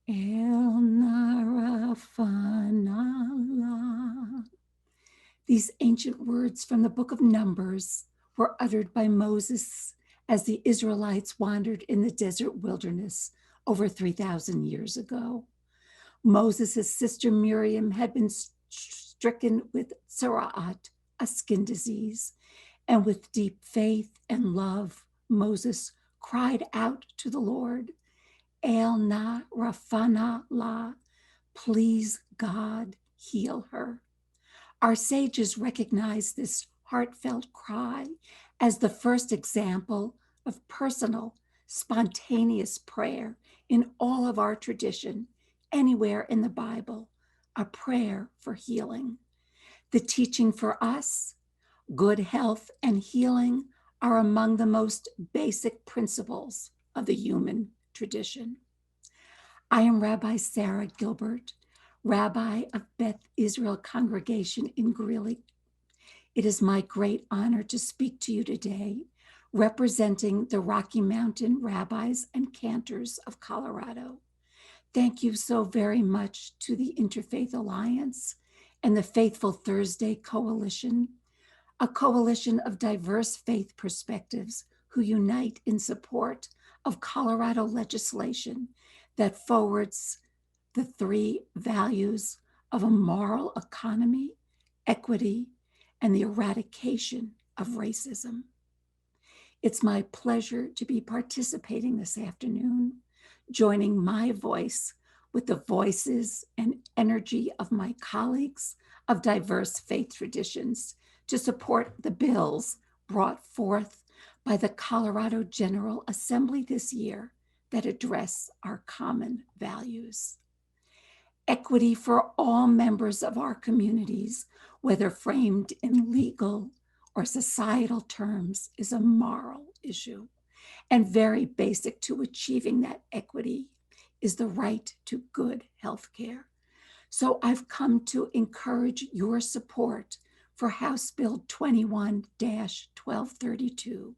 El Narafanala. These ancient words from the book of Numbers were uttered by Moses as the Israelites wandered in the desert wilderness over 3,000 years ago. Moses' sister Miriam had been stricken with Tzaraat, a skin disease, and with deep faith and love, Moses cried out to the Lord, El na rafana la, please God, heal her. Our sages recognize this heartfelt cry as the first example of personal, spontaneous prayer in all of our tradition, anywhere in the Bible, a prayer for healing. The teaching for us, good health and healing, are among the most basic principles of the human tradition. I am Rabbi Sarah Gilbert, Rabbi of Beth Israel Congregation in Greeley. It is my great honor to speak to you today, representing the Rocky Mountain Rabbis and Cantors of Colorado. Thank you so very much to the Interfaith Alliance and the Faithful Thursday Coalition, a coalition of diverse faith perspectives who unite in support of Colorado legislation that forwards the three values of a moral economy, equity, and the eradication of racism. It's my pleasure to be participating this afternoon, joining my voice with the voices and energy of my colleagues of diverse faith traditions to support the bills brought forth by the Colorado General Assembly this year that address our common values. Equity for all members of our communities, whether framed in legal or societal terms, is a moral issue. And very basic to achieving that equity is the right to good health care. So I've come to encourage your support for House Bill 21 1232,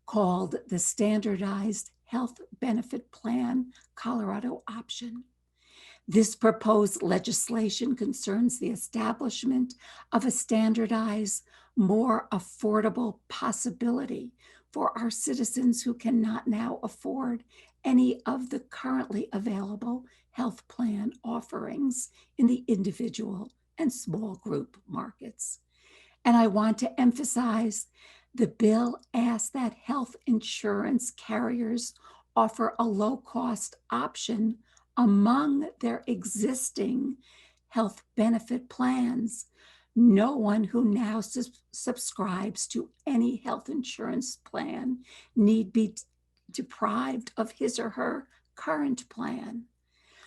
called the Standardized Health Benefit Plan Colorado Option. This proposed legislation concerns the establishment of a standardized, more affordable possibility for our citizens who cannot now afford any of the currently available health plan offerings in the individual and small group markets. And I want to emphasize the bill asks that health insurance carriers offer a low-cost option among their existing health benefit plans. No one who now subscribes to any health insurance plan need be deprived of his or her current plan.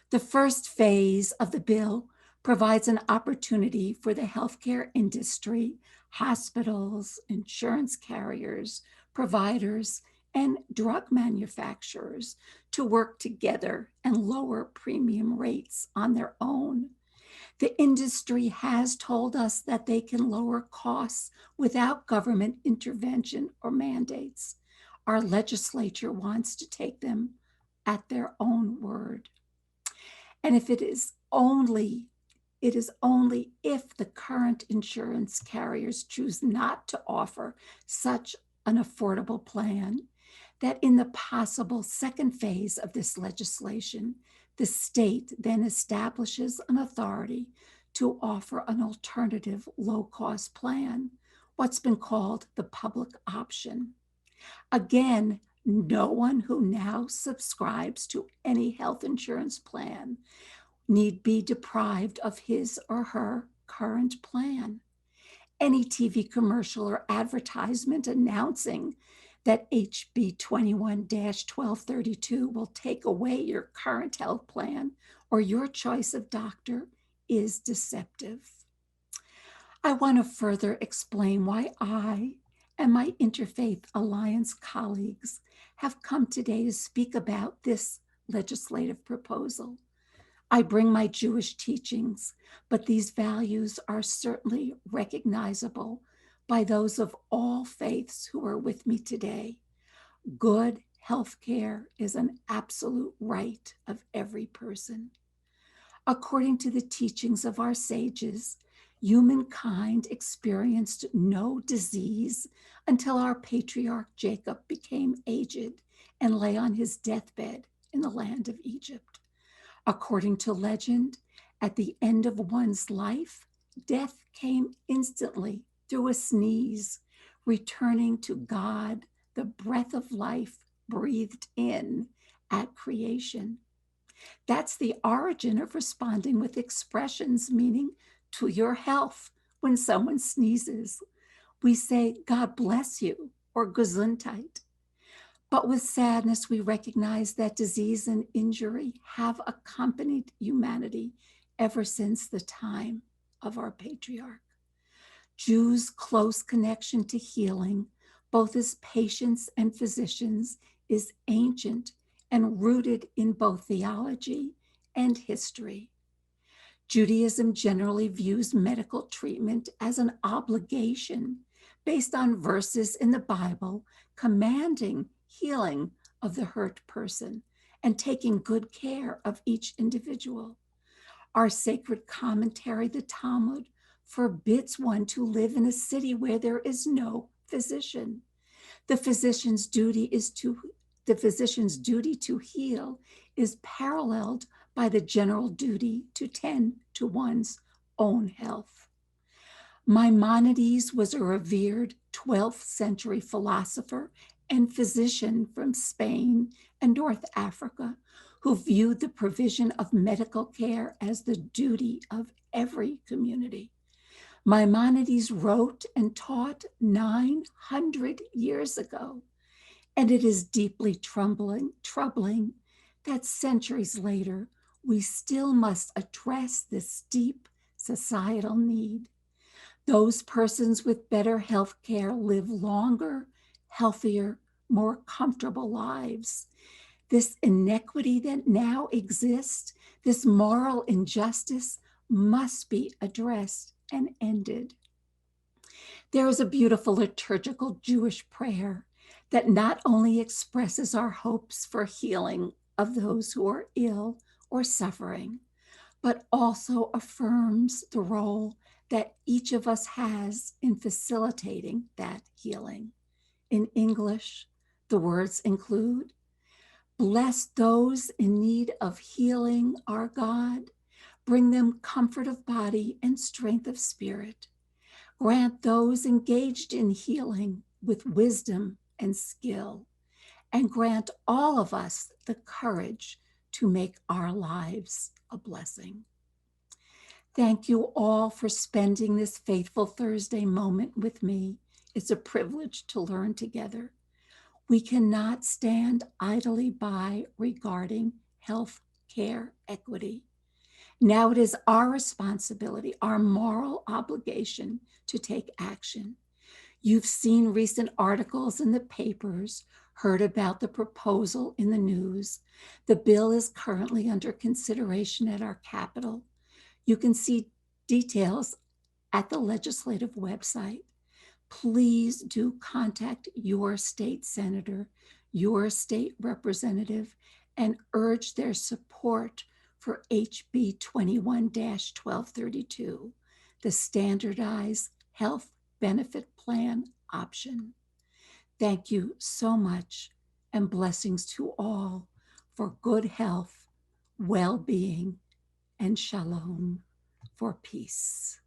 The first phase of the bill provides an opportunity for the healthcare industry, hospitals, insurance carriers, providers, and drug manufacturers to work together and lower premium rates on their own. The industry has told us that they can lower costs without government intervention or mandates. Our legislature wants to take them at their own word. And if it is only if the current insurance carriers choose not to offer such an affordable plan that in the possible second phase of this legislation, the state then establishes an authority to offer an alternative low-cost plan, what's been called the public option. Again, no one who now subscribes to any health insurance plan need be deprived of his or her current plan. Any TV commercial or advertisement announcing that HB 21 1232 will take away your current health plan or your choice of doctor is deceptive. I want to further explain why I and my Interfaith Alliance colleagues have come today to speak about this legislative proposal. I bring my Jewish teachings, but these values are certainly recognizable by those of all faiths who are with me today. Good health care is an absolute right of every person. According to the teachings of our sages, humankind experienced no disease until our patriarch Jacob became aged and lay on his deathbed in the land of Egypt. According to legend, at the end of one's life, death came instantly through a sneeze, returning to God the breath of life breathed in at creation. That's the origin of responding with expressions meaning to your health when someone sneezes. We say, God bless you, or Gesundheit. But with sadness, we recognize that disease and injury have accompanied humanity ever since the time of our patriarch. Jews' close connection to healing, both as patients and physicians, is ancient and rooted in both theology and history. Judaism generally views medical treatment as an obligation based on verses in the Bible commanding healing of the hurt person and taking good care of each individual. Our sacred commentary, the Talmud, forbids one to live in a city where there is no physician. The physician's duty to heal is paralleled by the general duty to tend to one's own health. Maimonides was a revered 12th century philosopher and physician from Spain and North Africa who viewed the provision of medical care as the duty of every community. Maimonides wrote and taught 900 years ago, and it is deeply troubling that centuries later, we still must address this deep societal need. Those persons with better health care live longer, healthier, more comfortable lives. This inequity that now exists, this moral injustice, must be addressed and ended. There is a beautiful liturgical Jewish prayer that not only expresses our hopes for healing of those who are ill or suffering, but also affirms the role that each of us has in facilitating that healing. In English, the words include, "Bless those in need of healing, our God. Bring them comfort of body and strength of spirit. Grant those engaged in healing with wisdom and skill, and grant all of us the courage to make our lives a blessing." Thank you all for spending this faithful Thursday moment with me. It's a privilege to learn together. We cannot stand idly by regarding health care equity. Now it is our responsibility, our moral obligation to take action. You've seen recent articles in the papers, heard about the proposal in the news. The bill is currently under consideration at our Capitol. You can see details at the legislative website. Please do contact your state senator, your state representative, and urge their support for HB 21-1232, the Standardized Health Benefit Plan option. Thank you so much, and blessings to all for good health, well-being, and shalom for peace.